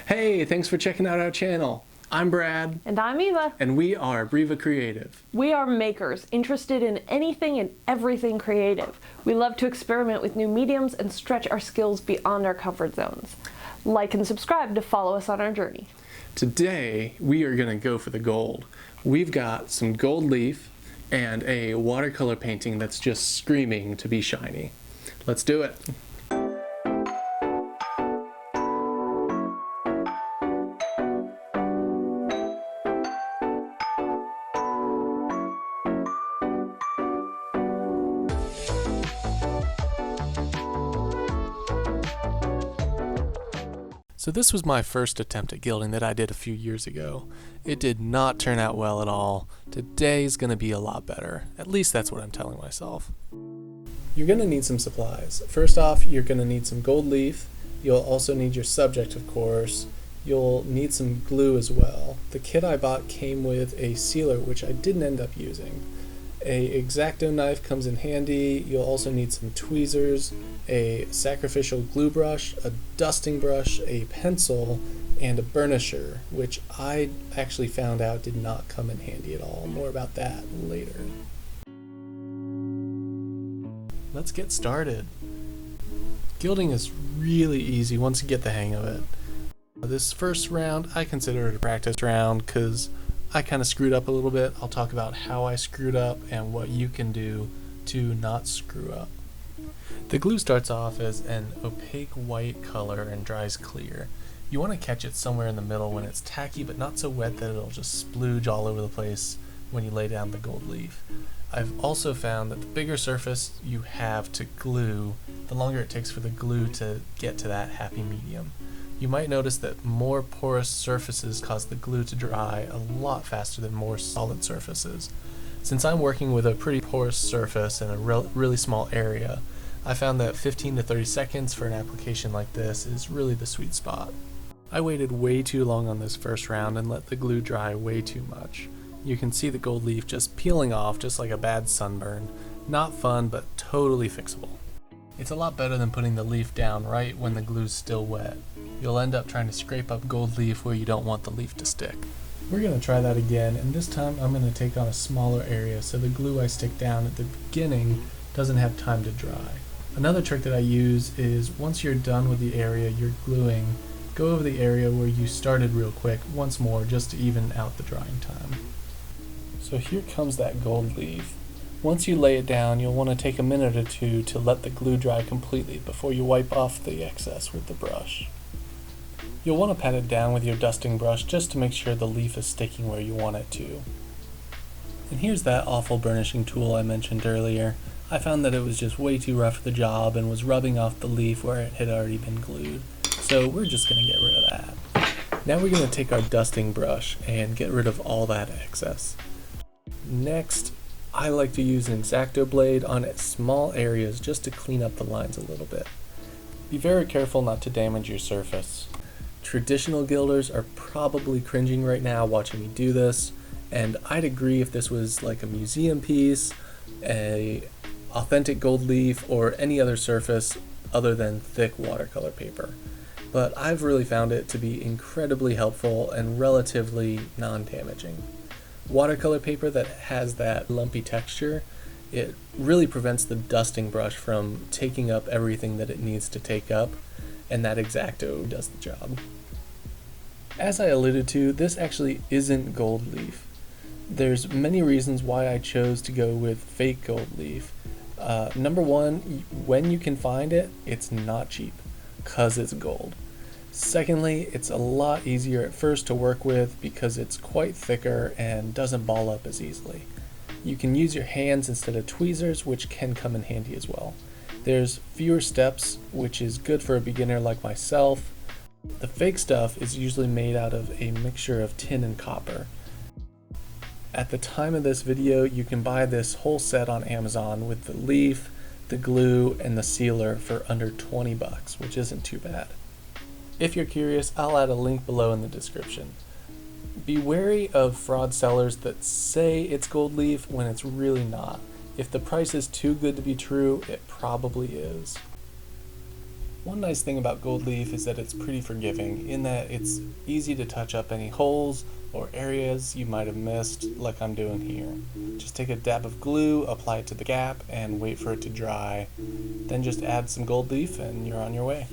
Hey, thanks for checking out our channel. I'm Brad. And I'm Eva. And we are Breva Creative. We are makers, interested in anything and everything creative. We love to experiment with new mediums and stretch our skills beyond our comfort zones. Like and subscribe to follow us on our journey. Today, we are gonna go for the gold. We've got some gold leaf and a watercolor painting that's just screaming to be shiny. Let's do it. So this was my first attempt at gilding that I did a few years ago. It did not turn out well at all. Today's gonna be a lot better. At least that's what I'm telling myself. You're gonna need some supplies. First off, you're gonna need some gold leaf. You'll also need your subject, of course. You'll need some glue as well. The kit I bought came with a sealer, which I didn't end up using. A X-Acto knife comes in handy. You'll also need some tweezers, a sacrificial glue brush, a dusting brush, a pencil, and a burnisher, which I actually found out did not come in handy at all. More about that later. Let's get started. Gilding is really easy once you get the hang of it. This first round, I consider it a practice round because I kind of screwed up a little bit. I'll talk about how I screwed up and what you can do to not screw up. The glue starts off as an opaque white color and dries clear. You want to catch it somewhere in the middle when it's tacky but not so wet that it'll just splooge all over the place when you lay down the gold leaf. I've also found that the bigger surface you have to glue, the longer it takes for the glue to get to that happy medium. You might notice that more porous surfaces cause the glue to dry a lot faster than more solid surfaces. Since I'm working with a pretty porous surface in a really small area, I found that 15 to 30 seconds for an application like this is really the sweet spot. I waited way too long on this first round and let the glue dry way too much. You can see the gold leaf just peeling off just like a bad sunburn. Not fun, but totally fixable. It's a lot better than putting the leaf down right when the glue's still wet. You'll end up trying to scrape up gold leaf where you don't want the leaf to stick. We're going to try that again, and this time I'm going to take on a smaller area so the glue I stick down at the beginning doesn't have time to dry. Another trick that I use is once you're done with the area you're gluing, go over the area where you started real quick once more just to even out the drying time. So here comes that gold leaf. Once you lay it down, you'll want to take a minute or two to let the glue dry completely before you wipe off the excess with the brush. You'll want to pat it down with your dusting brush just to make sure the leaf is sticking where you want it to. And here's that awful burnishing tool I mentioned earlier. I found that it was just way too rough for the job and was rubbing off the leaf where it had already been glued. So we're just going to get rid of that. Now we're going to take our dusting brush and get rid of all that excess. Next, I like to use an X-Acto blade on small areas just to clean up the lines a little bit. Be very careful not to damage your surface. Traditional gilders are probably cringing right now watching me do this, and I'd agree if this was like a museum piece, a authentic gold leaf, or any other surface other than thick watercolor paper. But I've really found it to be incredibly helpful and relatively non-damaging. Watercolor paper that has that lumpy texture, it really prevents the dusting brush from taking up everything that it needs to take up, and that X-Acto does the job. As I alluded to, this actually isn't gold leaf. There's many reasons why I chose to go with fake gold leaf. Number one, when you can find it, it's not cheap, cause it's gold. Secondly, it's a lot easier at first to work with because it's quite thicker and doesn't ball up as easily. You can use your hands instead of tweezers, which can come in handy as well. There's fewer steps, which is good for a beginner like myself. The fake stuff is usually made out of a mixture of tin and copper. At the time of this video, you can buy this whole set on Amazon with the leaf, the glue, and the sealer for under 20 bucks, which isn't too bad. If you're curious, I'll add a link below in the description. Be wary of fraud sellers that say it's gold leaf when it's really not. If the price is too good to be true, it probably is. One nice thing about gold leaf is that it's pretty forgiving, in that it's easy to touch up any holes or areas you might have missed, like I'm doing here. Just take a dab of glue, apply it to the gap, and wait for it to dry. Then just add some gold leaf and you're on your way.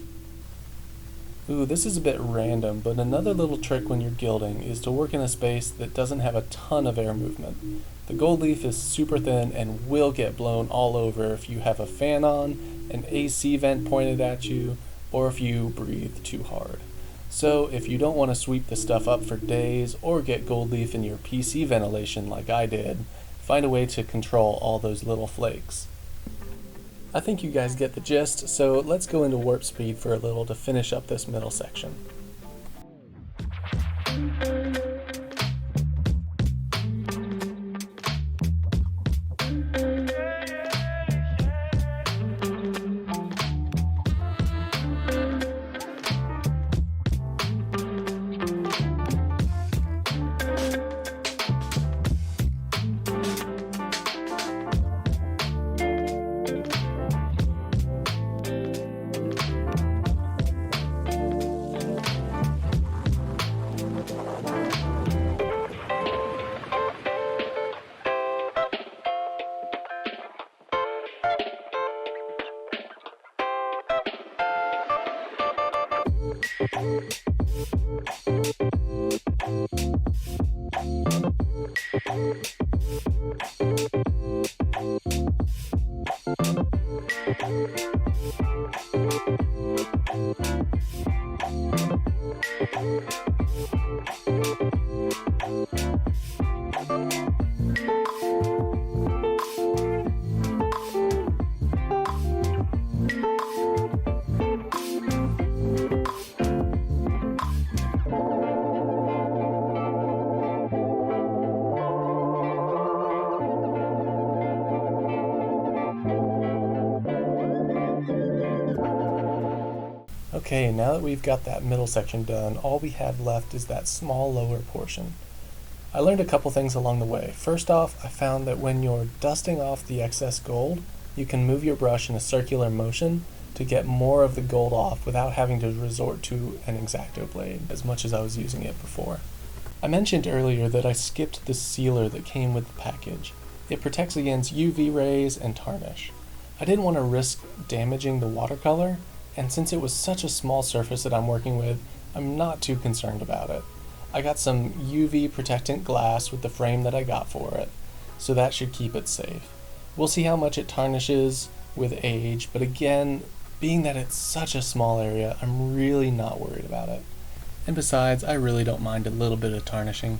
Ooh, this is a bit random, but another little trick when you're gilding is to work in a space that doesn't have a ton of air movement. The gold leaf is super thin and will get blown all over if you have a fan on, an AC vent pointed at you, or if you breathe too hard. So if you don't want to sweep the stuff up for days or get gold leaf in your PC ventilation like I did, find a way to control all those little flakes. I think you guys get the gist, so let's go into warp speed for a little to finish up this middle section. Okay, now that we've got that middle section done, all we have left is that small lower portion. I learned a couple things along the way. First off, I found that when you're dusting off the excess gold, you can move your brush in a circular motion to get more of the gold off without having to resort to an X-Acto blade as much as I was using it before. I mentioned earlier that I skipped the sealer that came with the package. It protects against UV rays and tarnish. I didn't want to risk damaging the watercolor, and since it was such a small surface that I'm working with, I'm not too concerned about it. I got some UV protectant glass with the frame that I got for it, so that should keep it safe. We'll see how much it tarnishes with age, but again, being that it's such a small area, I'm really not worried about it. And besides, I really don't mind a little bit of tarnishing.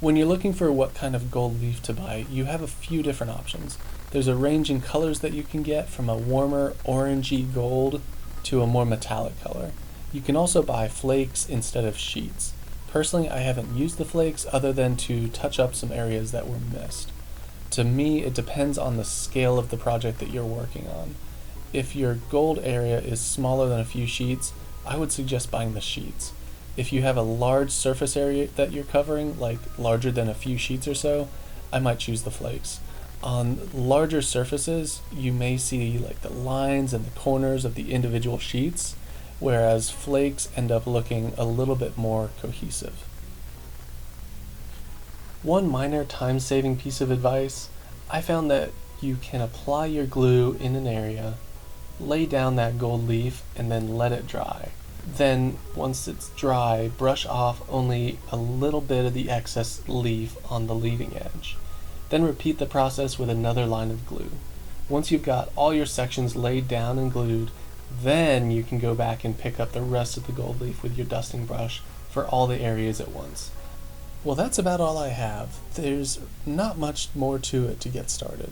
When you're looking for what kind of gold leaf to buy, you have a few different options. There's a range in colors that you can get, from a warmer orangey gold to a more metallic color. You can also buy flakes instead of sheets. Personally, I haven't used the flakes other than to touch up some areas that were missed. To me, it depends on the scale of the project that you're working on. If your gold area is smaller than a few sheets, I would suggest buying the sheets. If you have a large surface area that you're covering, like larger than a few sheets or so, I might choose the flakes. On larger surfaces, you may see like the lines and the corners of the individual sheets, whereas flakes end up looking a little bit more cohesive. One minor time-saving piece of advice, I found that you can apply your glue in an area, lay down that gold leaf, and then let it dry. Then, once it's dry, brush off only a little bit of the excess leaf on the leading edge. Then repeat the process with another line of glue. Once you've got all your sections laid down and glued, then you can go back and pick up the rest of the gold leaf with your dusting brush for all the areas at once. Well, that's about all I have. There's not much more to it to get started.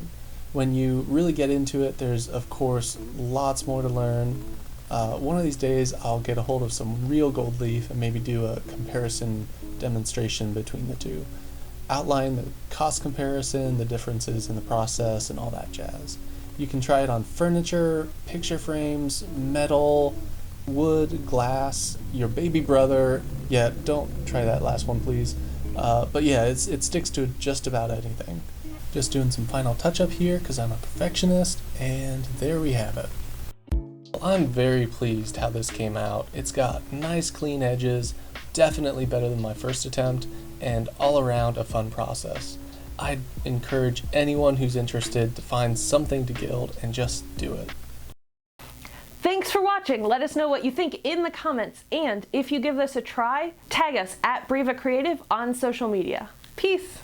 When you really get into it, there's of course lots more to learn. One of these days I'll get a hold of some real gold leaf and maybe do a comparison demonstration between the two. Outline the cost comparison, the differences in the process, and all that jazz. You can try it on furniture, picture frames, metal, wood, glass, your baby brother. Yeah, don't try that last one, please. But yeah, it sticks to just about anything. Just doing some final touch-up here because I'm a perfectionist, and there we have it. I'm very pleased how this came out. It's got nice clean edges, definitely better than my first attempt, and all around a fun process. I'd encourage anyone who's interested to find something to gild and just do it. Thanks for watching. Let us know what you think in the comments, and if you give this a try, tag us at Breva Creative on social media. Peace!